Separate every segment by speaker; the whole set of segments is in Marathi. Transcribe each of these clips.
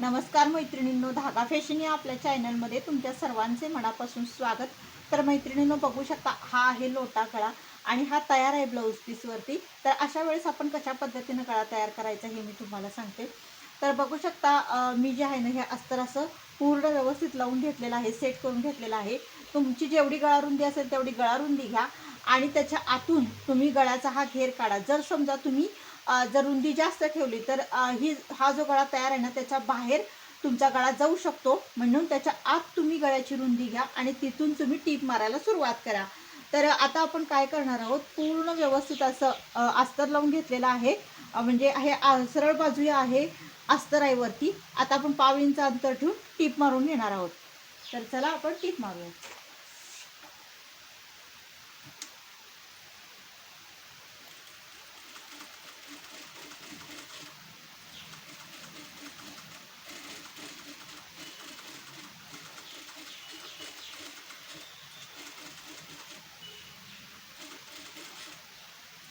Speaker 1: नमस्कार मैत्रिणींनो, धागा फॅशन या आपल्या चॅनलमध्ये तुमच्या सर्वांचे मनापासून स्वागत। तर मैत्रिणींनो, बघू शकता हा आहे लोटा गळा आणि हा तयार आहे ब्लाऊज पीसवरती। तर अशा वेळेस आपण कशा पद्धतीने गळा तयार करायचा हे मी तुम्हाला सांगते। तर बघू शकता मी जे आहे ना हे अस्तर असं पूर्ण व्यवस्थित लावून घेतलेलं आहे, सेट करून घेतलेलं आहे। तुमची जेवढी गळा रुंदी असेल तेवढी गळा रुंदी घ्या आणि त्याच्या आतून तुम्ही गळ्याचा हा घेर काढा। जर समजा तुम्ही जर रुंदी जास्त ठेवली तर हा जो गळा तयार आहे ना त्याच्या बाहेर तुमचा गळा जाऊ शकतो, म्हणून त्याच्या आत तुम्ही गळ्याची रुंदी घ्या आणि तिथून तुम्ही टीप मारायला सुरुवात करा। तर आता आपण काय करणार आहोत, पूर्ण व्यवस्थित असं अस्तर लावून घेतलेलं आहे। म्हणजे हे सरळ बाजू आहे अस्तर आहे वरती। आता आपण पाव इंच अंतर ठेवून टीप मारून घेणार आहोत। तर चला आपण टीप मारूया।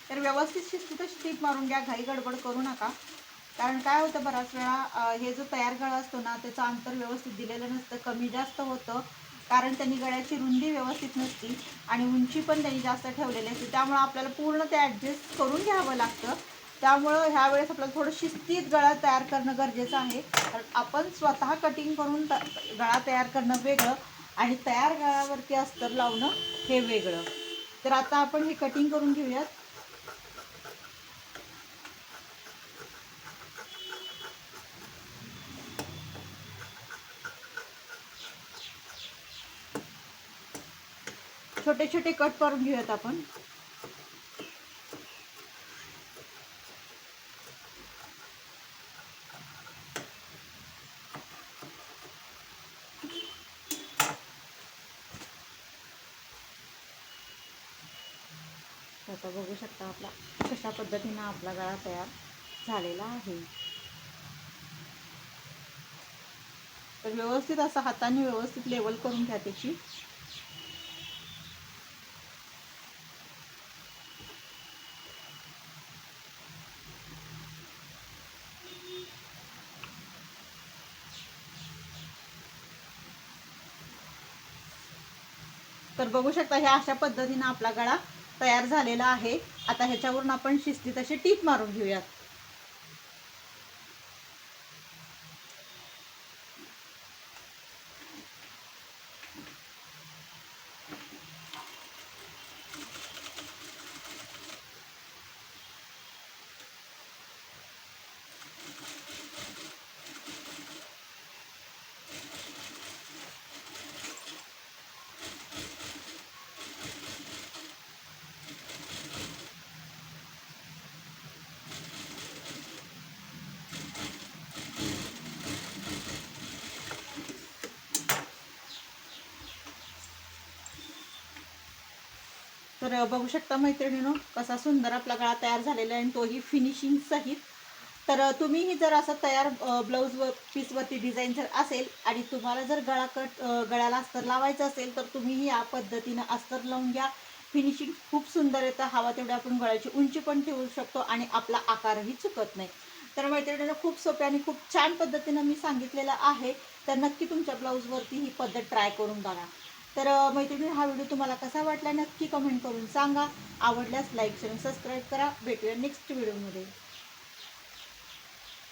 Speaker 1: तर व्यवस्थित शिस्तीतच टीप मारून घ्या, घाई गडबड करू नका। कारण काय होतं, बराच वेळा हे जो तयार गळा असतो ना त्याचं अंतर व्यवस्थित दिलेलं नसतं, कमी जास्त होतं। कारण त्यांनी गळ्याची रुंदी व्यवस्थित नसती आणि उंची पण त्यांनी जास्त ठेवलेली असते, त्यामुळे आपल्याला पूर्ण ते ॲडजस्ट करून घ्यावं लागतं। त्यामुळं ह्या वेळेस आपल्याला थोडं शिस्तीत गळा तयार करणं गरजेचं आहे। कारण आपण स्वतः कटिंग करून गळा तयार करणं वेगळं आणि तयार गळ्यावरती अस्तर लावणं हे वेगळं। तर आता आपण हे कटिंग करून घेऊयात। छोटे छोटे कट करून घेऊयात आपण। आता बघू शकता आपला कशा पद्धतीने आपला गळा तयार झालेला आहे। तर व्यवस्थित असं हाताने व्यवस्थित लेवल करून घ्या त्याची। तर बघू शकता ह्या अशा पद्धतीने आपला गळा तयार झालेला आहे। आता ह्याच्यावरून आपण शिस्तीत अशी टीप मारून घेऊयात। तर बघू शकता मैत्रिणींनो, कसा सुंदर आपला गळा तयार झालेला आहे आणि तोही फिनिशिंग सहित। तर तुम्हीही जर असं तयार ब्लाऊज पीसवरती डिझाईन जर असेल आणि तुम्हाला जर गळ्याला अस्तर लावायचं असेल तर तुम्हीही या पद्धतीनं अस्तर लावून घ्या। फिनिशिंग खूप सुंदर येतं, हवा तेवढी आपण गळ्याची उंची पण ठेवू शकतो आणि आपला आकारही चुकत नाही। तर मैत्रिणींनो, खूप सोप्या आणि खूप छान पद्धतीनं मी सांगितलेलं आहे। तर नक्की तुमच्या ब्लाऊजवरती ही पद्धत ट्राय करून बघा। तर मैत्रिणी, हा व्हिडिओ तुम्हाला कसा वाटला नक्की कमेंट करून सांगा। आवडल्यास लाईक शेअर सबस्क्राईब करा। भेटूया नेक्स्ट व्हिडिओमध्ये।